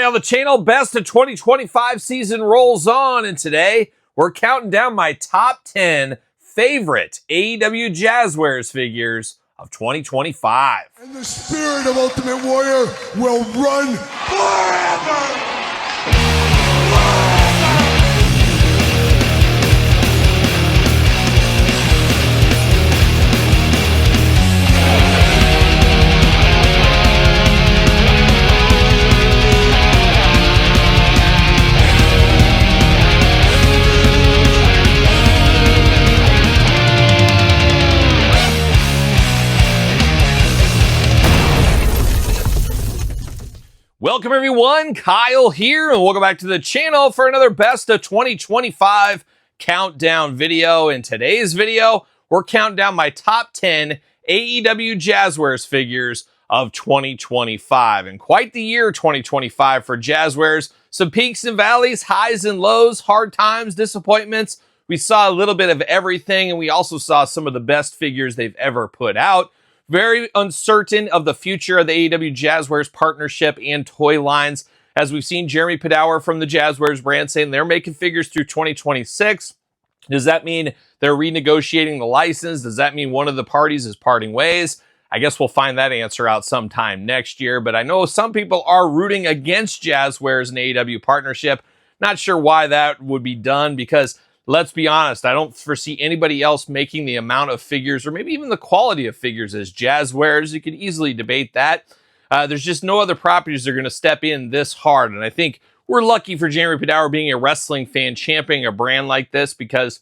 on the channel, best of 2025 season rolls on, and today we're counting down my top 10 favorite AEW Jazwares figures of 2025. And the spirit of Ultimate Warrior will run forever! Welcome everyone, Kyle here, and welcome back to the channel for another best of 2025 countdown video. In today's video, we're counting down my top 10 AEW Jazwares figures of 2025. And quite the year 2025 for Jazwares. Some peaks and valleys, highs and lows, hard times, disappointments. We saw a little bit of everything, and we also saw some of the best figures they've ever put out. Very uncertain of the future of the AEW Jazwares partnership and toy lines, as we've seen Jeremy Padawer from the Jazwares brand saying they're making figures through 2026. Does that mean they're renegotiating the license? Does that mean one of the parties is parting ways? I guess we'll find that answer out sometime next year, but I know some people are rooting against Jazwares and AEW partnership. Not sure why that would be done, because let's be honest, I don't foresee anybody else making the amount of figures or maybe even the quality of figures as Jazwares. You could easily debate that. There's just no other properties that are going to step in this hard. And I think we're lucky for Jeremy Padawer being a wrestling fan championing a brand like this, because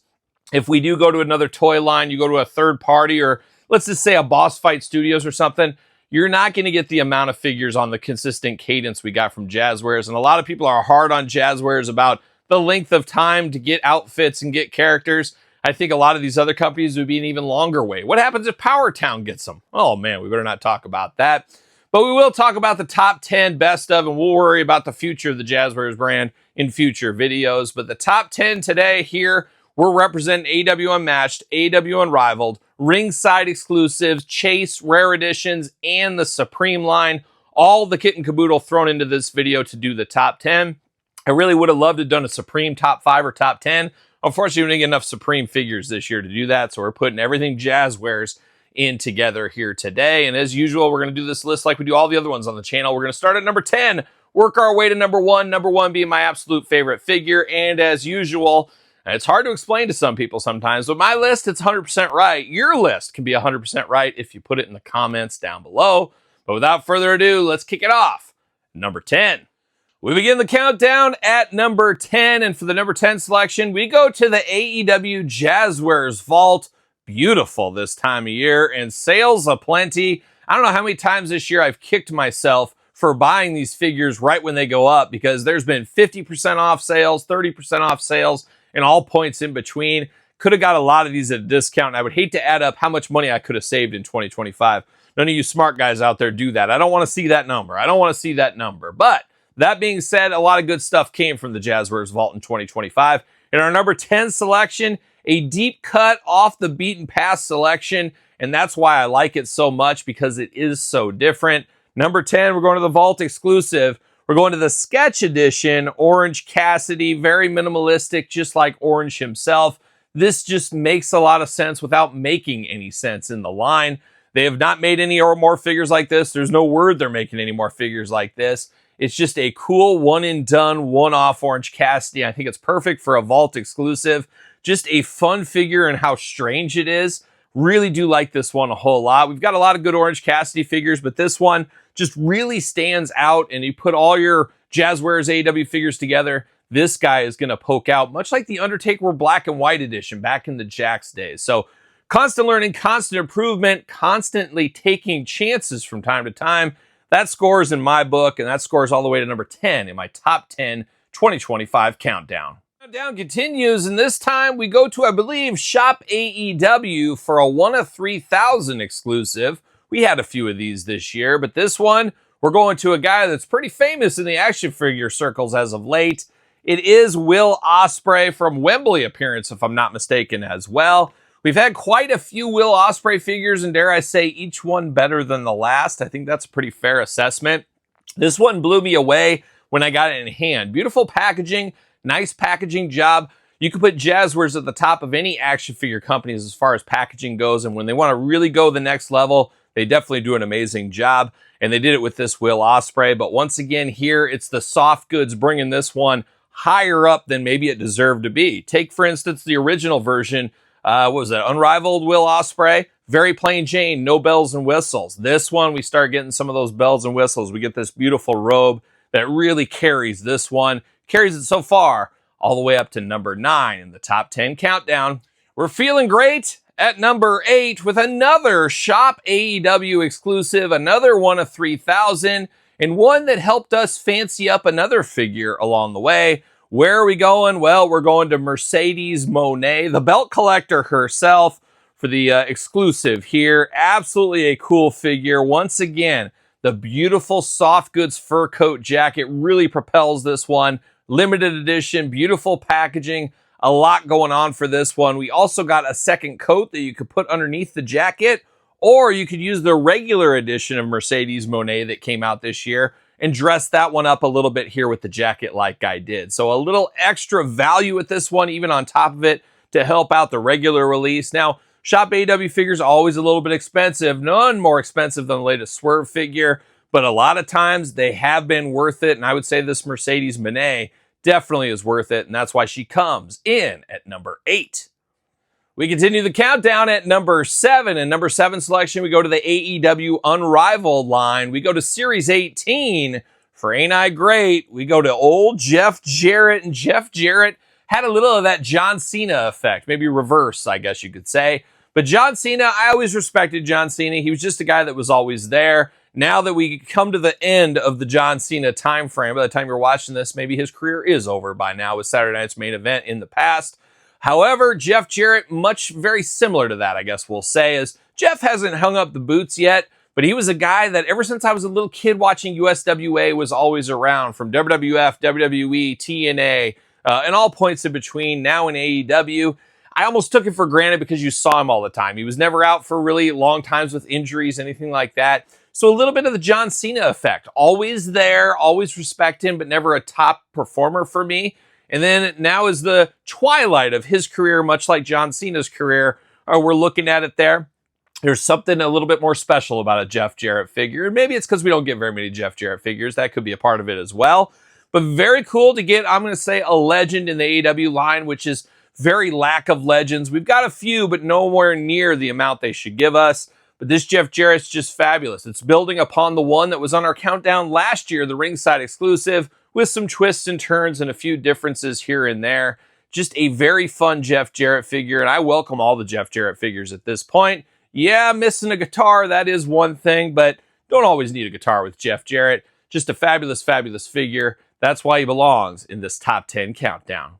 if we do go to another toy line, you go to a third party, or let's just say a Boss Fight Studios or something, you're not going to get the amount of figures on the consistent cadence we got from Jazwares. And a lot of people are hard on Jazwares about the length of time to get outfits and get characters. I think a lot of these other companies would be an even longer wait. What happens if Power Town gets them? Oh man, we better not talk about that. But we will talk about the top 10 best of, and we'll worry about the future of the Jazwares brand in future videos. But the top 10 today here, we're representing AEW Unmatched, AEW Unrivaled, Ringside Exclusives, Chase, Rare Editions, and the Supreme line. All the kit and caboodle thrown into this video to do the top 10. I really would have loved to have done a Supreme top 5 or top 10. Unfortunately, we didn't get enough Supreme figures this year to do that, so we're putting everything Jazwares in together here today. And as usual, we're going to do this list like we do all the other ones on the channel. We're going to start at number 10, work our way to number 1, number 1 being my absolute favorite figure. And as usual, it's hard to explain to some people sometimes, but my list, it's 100% right. Your list can be 100% right if you put it in the comments down below. But without further ado, let's kick it off. Number 10. We begin the countdown at number 10, and for the number 10 selection, we go to the AEW Jazwares Vault. Beautiful this time of year, and sales aplenty. I don't know how many times this year I've kicked myself for buying these figures right when they go up, because there's been 50% off sales, 30% off sales, and all points in between. Could have got a lot of these at a discount, and I would hate to add up how much money I could have saved in 2025. None of you smart guys out there do that. I don't want to see that number. I don't want to see that number, but that being said, a lot of good stuff came from the Jazwares Vault in 2025. In our number 10 selection, a deep cut off the beaten path selection, and that's why I like it so much, because it is so different. Number 10, we're going to the Vault exclusive. We're going to the Sketch Edition, Orange Cassidy, very minimalistic, just like Orange himself. This just makes a lot of sense without making any sense in the line. They have not made any or more figures like this. There's no word they're making any more figures like this. It's just a cool one-and-done, one-off Orange Cassidy. I think it's perfect for a Vault exclusive. Just a fun figure and how strange it is. Really do like this one a whole lot. We've got a lot of good Orange Cassidy figures, but this one just really stands out, and you put all your Jazwares AEW figures together, this guy is going to poke out, much like the Undertaker Black and White edition back in the Jakks days. So constant learning, constant improvement, constantly taking chances from time to time. That scores in my book, and that scores all the way to number 10 in my top 10 2025 countdown. Countdown continues, and this time we go to, I believe, Shop AEW for a 1 of 3,000 exclusive. We had a few of these this year, but this one, we're going to a guy that's pretty famous in the action figure circles as of late. It is Will Ospreay from Wembley appearance, if I'm not mistaken, as well. We've had quite a few Will Ospreay figures, and dare I say, each one better than the last. I think that's a pretty fair assessment. This one blew me away when I got it in hand. Beautiful packaging, nice packaging job. You can put Jazwares at the top of any action figure companies as far as packaging goes, and when they want to really go the next level, they definitely do an amazing job, and they did it with this Will Ospreay. But once again, here, it's the soft goods bringing this one higher up than maybe it deserved to be. Take, for instance, the original version. What was that? Unrivaled Will Ospreay. Very plain Jane, no bells and whistles. This one, we start getting some of those bells and whistles. We get this beautiful robe that really carries this one. Carries it so far all the way up to number 9 in the top 10 countdown. We're feeling great at number 8 with another Shop AEW exclusive, another one of 3,000, and one that helped us fancy up another figure along the way. Where are we going? Well, we're going to Mercedes Moné, the belt collector herself, for the exclusive here. Absolutely a cool figure. Once again, the beautiful soft goods fur coat jacket really propels this one. Limited edition, beautiful packaging, a lot going on for this one. We also got a second coat that you could put underneath the jacket, or you could use the regular edition of Mercedes Moné that came out this year and dress that one up a little bit here with the jacket like I did. So a little extra value with this one, even on top of it, to help out the regular release. Now, Shop AEW figures always a little bit expensive, none more expensive than the latest Swerve figure, but a lot of times they have been worth it, and I would say this Mercedes Moné definitely is worth it, and that's why she comes in at number 8. We continue the countdown at number 7. In number 7 selection, we go to the AEW Unrivaled line. We go to Series 18 for Ain't I Great. We go to old Jeff Jarrett, and Jeff Jarrett had a little of that John Cena effect, maybe reverse, I guess you could say. But John Cena, I always respected John Cena. He was just a guy that was always there. Now that we come to the end of the John Cena time frame, by the time you're watching this, maybe his career is over by now with Saturday Night's Main Event in the past. However, Jeff Jarrett, very similar to that, I guess we'll say, is Jeff hasn't hung up the boots yet, but he was a guy that ever since I was a little kid watching USWA was always around, from WWF, WWE, TNA, and all points in between, now in AEW. I almost took it for granted because you saw him all the time. He was never out for really long times with injuries, anything like that. So a little bit of the John Cena effect. Always there, always respect him, but never a top performer for me. And then now is the twilight of his career, much like John Cena's career. We're looking at it there. There's something a little bit more special about a Jeff Jarrett figure. And maybe it's because we don't get very many Jeff Jarrett figures. That could be a part of it as well. But very cool to get, I'm going to say, a legend in the AEW line, which is very lack of legends. We've got a few, but nowhere near the amount they should give us. But this Jeff Jarrett's just fabulous. It's building upon the one that was on our countdown last year, the ringside exclusive, with some twists and turns and a few differences here and there. Just a very fun Jeff Jarrett figure, and I welcome all the Jeff Jarrett figures at this point. Yeah, missing a guitar, that is one thing, but don't always need a guitar with Jeff Jarrett. Just a fabulous, fabulous figure. That's why he belongs in this top 10 countdown.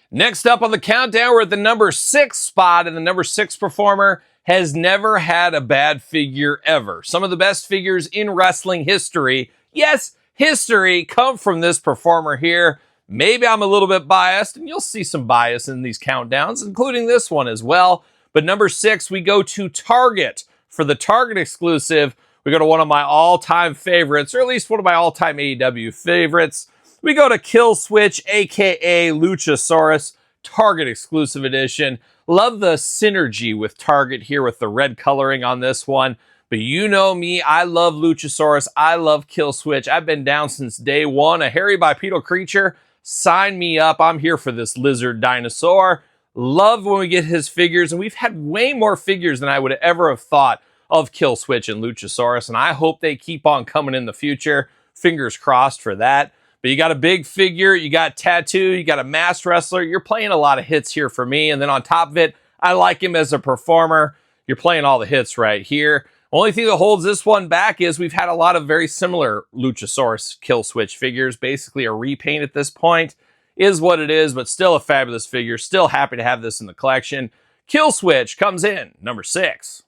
Next up on the countdown, we're at the number 6 spot, and the number 6 performer has never had a bad figure ever. Some of the best figures in wrestling history, yes, history, come from this performer here. Maybe I'm a little bit biased, and you'll see some bias in these countdowns, including this one as well. But number 6, we go to Target. For the Target exclusive, we go to one of my all-time favorites, or at least one of my all-time AEW favorites. We go to Kill Switch, aka Luchasaurus, Target exclusive edition. Love the synergy with Target here with the red coloring on this one. But you know me, I love Luchasaurus. I love Kill Switch. I've been down since day one. A hairy bipedal creature. Sign me up. I'm here for this lizard dinosaur. Love when we get his figures. And we've had way more figures than I would ever have thought of Kill Switch and Luchasaurus. And I hope they keep on coming in the future. Fingers crossed for that. But you got a big figure, you got Tattoo, you got a masked wrestler. You're playing a lot of hits here for me. And then on top of it, I like him as a performer. You're playing all the hits right here. Only thing that holds this one back is we've had a lot of very similar Luchasaurus Kill Switch figures. Basically a repaint at this point is what it is, but still a fabulous figure. Still happy to have this in the collection. Kill Switch comes in number 6.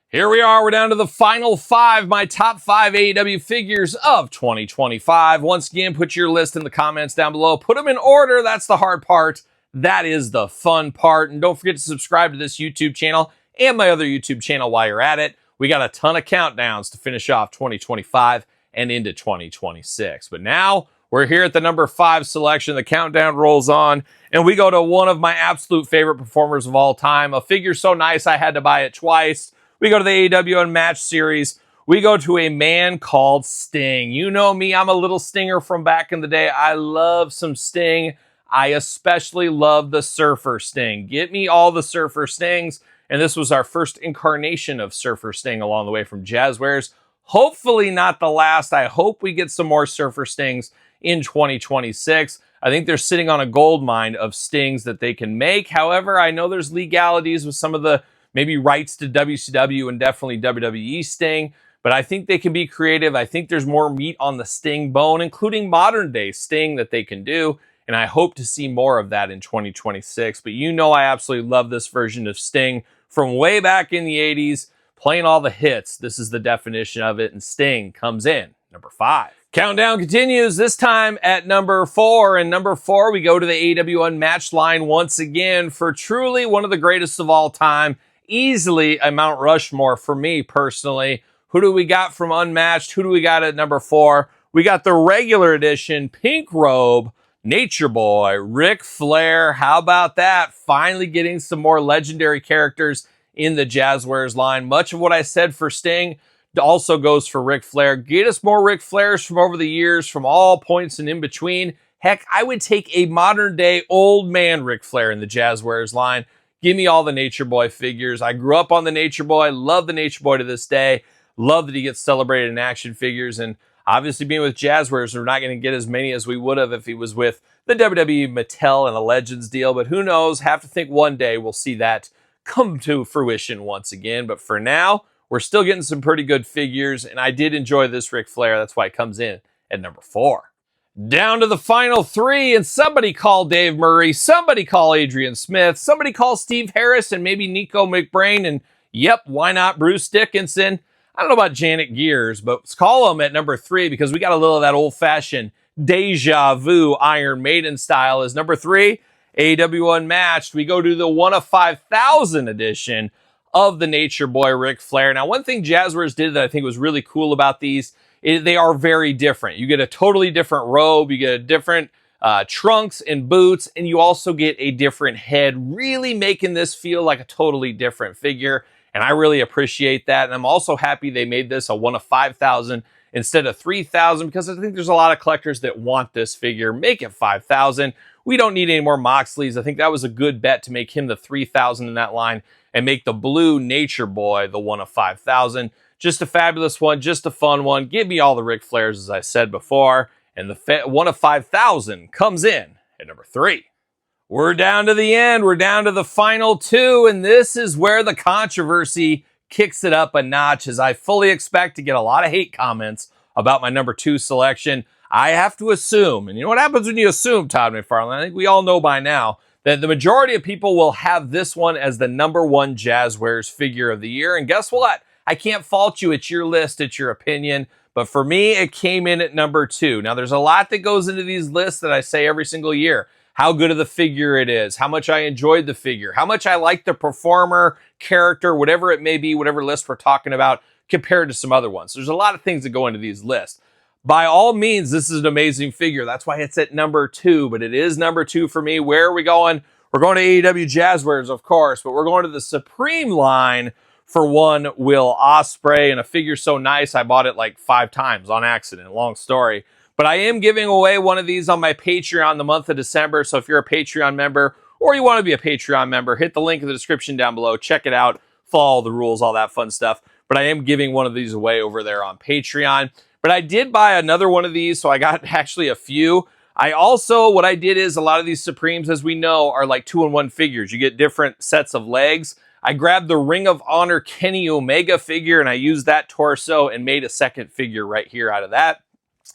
Here we are, we're down to the final 5, my top 5 AEW figures of 2025. Once again, put your list in the comments down below. Put them in order, that's the hard part. That is the fun part. And don't forget to subscribe to this YouTube channel and my other YouTube channel while you're at it. We got a ton of countdowns to finish off 2025 and into 2026. But now we're here at the number 5 selection. The countdown rolls on, and we go to one of my absolute favorite performers of all time. A figure so nice I had to buy it twice. We go to the AEW Unmatched series. We go to a man called Sting. You know me, I'm a little Stinger from back in the day. I love some Sting. I especially love the Surfer Sting. Get me all the Surfer Stings. And this was our first incarnation of Surfer Sting along the way from Jazwares. Hopefully not the last. I hope we get some more Surfer Stings in 2026. I think they're sitting on a gold mine of Stings that they can make. However, I know there's legalities with some of the maybe rights to WCW and definitely WWE Sting. But I think they can be creative. I think there's more meat on the Sting bone, including modern day Sting that they can do. And I hope to see more of that in 2026. But you know I absolutely love this version of Sting from way back in the 80s, playing all the hits. This is the definition of it. And Sting comes in number 5. Countdown continues, this time at number 4. And number 4, we go to the AEW Unmatched line once again for truly one of the greatest of all time. Easily a Mount Rushmore for me personally. Who do we got from Unmatched? Who do we got at number 4? We got the regular edition pink robe, Nature Boy, Ric Flair. How about that? Finally getting some more legendary characters in the Jazwares line. Much of what I said for Sting also goes for Ric Flair. Get us more Ric Flairs from over the years, from all points and in between. Heck, I would take a modern day old man Ric Flair in the Jazwares line. Give me all the Nature Boy figures. I grew up on the Nature Boy. Love the Nature Boy to this day. Love that he gets celebrated in action figures. And obviously being with Jazwares, we're not going to get as many as we would have if he was with the WWE, Mattel, and a Legends deal. But who knows? Have to think one day we'll see that come to fruition once again. But for now, we're still getting some pretty good figures. And I did enjoy this Ric Flair. That's why it comes in at number 4. Down to the final 3, and somebody call Dave Murray, somebody call Adrian Smith, somebody call Steve Harris, and maybe Nico McBrain, and yep, why not Bruce Dickinson? I don't know about Janet Gears, but let's call him at number 3 because we got a little of that old-fashioned deja vu Iron Maiden style. As number 3, AEW Unmatched, we go to the 1 of 5,000 edition of the Nature Boy Ric Flair. Now, one thing Jazwares did that I think was really cool about these is they are very different. You get a totally different robe, you get a different trunks and boots, and you also get a different head, really making this feel like a totally different figure. And I really appreciate that. And I'm also happy they made this a 1 of 5,000 instead of 3,000 because I think there's a lot of collectors that want this figure. Make it 5,000. We don't need any more Moxleys. I think that was a good bet to make him the 3,000 in that line and make the blue Nature Boy the 1 of 5,000. Just a fabulous one, just a fun one. Give me all the Ric Flairs, as I said before. And the 1 of 5,000 comes in at number 3. We're down to the end. We're down to the final 2, and this is where the controversy kicks it up a notch, as I fully expect to get a lot of hate comments about my number 2 selection. I have to assume, and you know what happens when you assume, Todd McFarlane? I think we all know by now that the majority of people will have this one as the number 1 Jazwares figure of the year. And guess what? I can't fault you. It's your list. It's your opinion. But for me, it came in at number 2. Now, there's a lot that goes into these lists that I say every single year. How good of the figure it is, how much I enjoyed the figure, how much I like the performer, character, whatever it may be, whatever list we're talking about, compared to some other ones. There's a lot of things that go into these lists. By all means, this is an amazing figure. That's why it's at number 2, but it is number 2 for me. Where are we going? We're going to AEW Jazwares, of course, but we're going to the Supreme line for one Will Ospreay, and a figure so nice I bought it like 5 times on accident. Long story. But I am giving away one of these on my Patreon the month of December. So if you're a Patreon member or you want to be a Patreon member, hit the link in the description down below. Check it out. Follow the rules, all that fun stuff. But I am giving one of these away over there on Patreon. But I did buy another one of these, so I got actually a few. I also, what I did is a lot of these Supremes, as we know, are like 2-in-1 figures. You get different sets of legs. I grabbed the Ring of Honor Kenny Omega figure, and I used that torso and made a second figure right here out of that.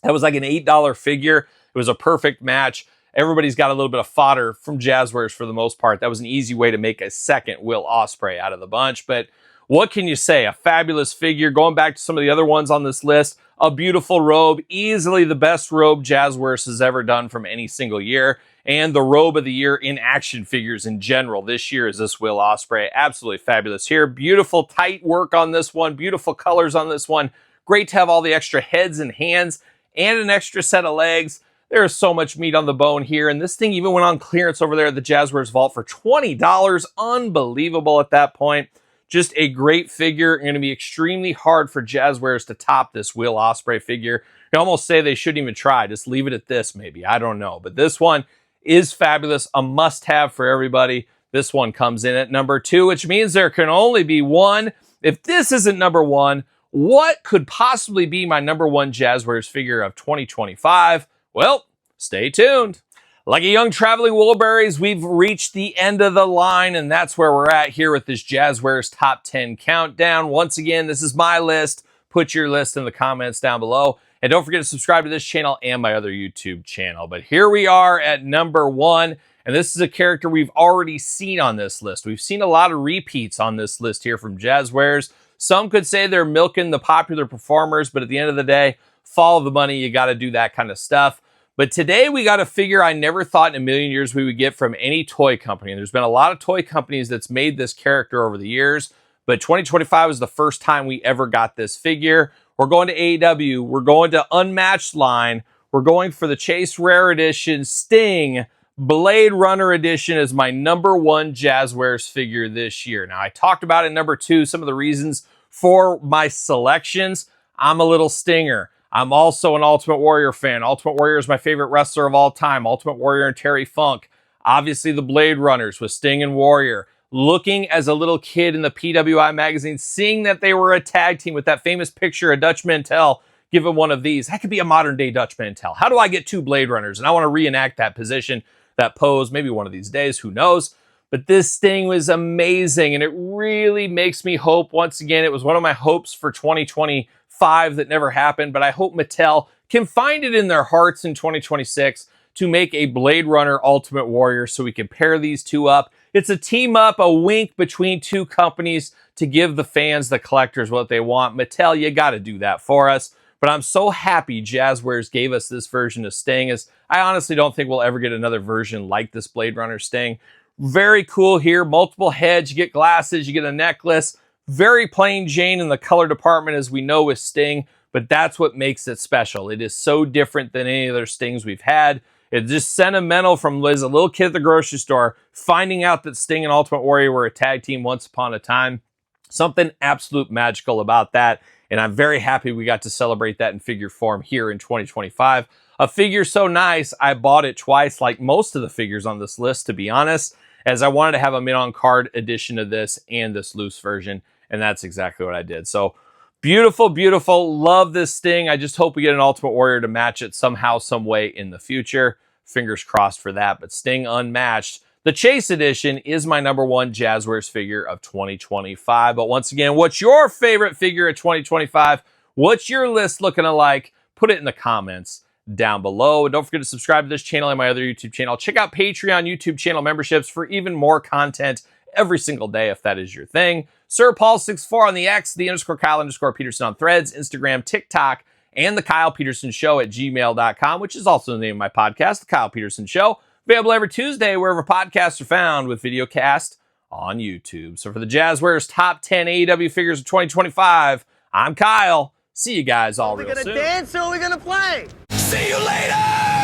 That was like an $8 figure. It was a perfect match. Everybody's got a little bit of fodder from Jazwares for the most part. That was an easy way to make a second Will Ospreay out of the bunch. But what can you say? A fabulous figure. Going back to some of the other ones on this list, a beautiful robe. Easily the best robe Jazwares has ever done from any single year. And the robe of the year in action figures in general this year is this Will Ospreay. Absolutely fabulous here. Beautiful tight work on this one. Beautiful colors on this one. Great to have all the extra heads and hands and an extra set of legs. There is so much meat on the bone here, and this thing even went on clearance over there at the Jazwares Vault for $20. Unbelievable at that point. Just a great figure. Going to be extremely hard for Jazwares to top this Will Ospreay figure. You almost say they shouldn't even try. Just leave it at this, maybe. I don't know. But this one is fabulous. A must-have for everybody. This one comes in at number 2, which means there can only be one. If this isn't number 1, what could possibly be my number 1 Jazwares figure of 2025? Well, stay tuned. Like a young traveling Woolberries, we've reached the end of the line, and that's where we're at here with this Jazwares Top 10 Countdown. Once again, this is my list. Put your list in the comments down below. And don't forget to subscribe to this channel and my other YouTube channel. But here we are at number 1, and this is a character we've already seen on this list. We've seen a lot of repeats on this list here from Jazwares. Some could say they're milking the popular performers, but at the end of the day, follow the money. You got to do that kind of stuff. But today we got a figure I never thought in a million years we would get from any toy company. And there's been a lot of toy companies that's made this character over the years, but 2025 was the first time we ever got this figure. We're going to AEW. We're going to Unmatched line. We're going for the Chase Rare Edition Sting Blade Runner Edition as my number 1 Jazwares figure this year. Now, I talked about in number 2 some of the reasons for my selections. I'm a little Stinger. I'm also an Ultimate Warrior fan. Ultimate Warrior is my favorite wrestler of all time. Ultimate Warrior and Terry Funk. Obviously, the Blade Runners with Sting and Warrior. Looking as a little kid in the PWI magazine, seeing that they were a tag team with that famous picture of Dutch Mantel, given one of these. That could be a modern-day Dutch Mantel. How do I get 2 Blade Runners? And I want to reenact that position, that pose, maybe one of these days. Who knows? But this Sting was amazing, and it really makes me hope. Once again, it was one of my hopes for 2025 that never happened, but I hope Mattel can find it in their hearts in 2026 to make a Blade Runner Ultimate Warrior so we can pair these two up. It's a team up, a wink between two companies to give the fans, the collectors, what they want. Mattel, you got to do that for us. But I'm so happy Jazwares gave us this version of Sting, as I honestly don't think we'll ever get another version like this Blade Runner Sting. Very cool here. Multiple heads. You get glasses. You get a necklace. Very plain Jane in the color department, as we know with Sting. But that's what makes it special. It is so different than any other Stings we've had. It's just sentimental from as a little kid at the grocery store, finding out that Sting and Ultimate Warrior were a tag team once upon a time. Something absolute magical about that. And I'm very happy we got to celebrate that in figure form here in 2025. A figure so nice, I bought it twice, like most of the figures on this list, to be honest, as I wanted to have a mint-on-card edition of this and this loose version, and that's exactly what I did. So, beautiful, beautiful. Love this Sting. I just hope we get an Ultimate Warrior to match it somehow, some way in the future. Fingers crossed for that, but Sting unmatched. The Chase Edition is my number 1 Jazwares figure of 2025. But once again, what's your favorite figure of 2025? What's your list looking like? Put it in the comments down below. And don't forget to subscribe to this channel and my other YouTube channel. Check out Patreon YouTube channel memberships for even more content every single day if that is your thing. Sir Paul64 on the X, the _Kyle_Peterson on Threads, Instagram, TikTok, and TheKylePetersonShow at gmail.com, which is also the name of my podcast, The Kyle Peterson Show. Available every Tuesday wherever podcasts are found, with videocast on YouTube. So for the Jazwares Top 10 AEW Figures of 2025, I'm Kyle. See you guys all real soon. Are we gonna dance or are we gonna play? See you later!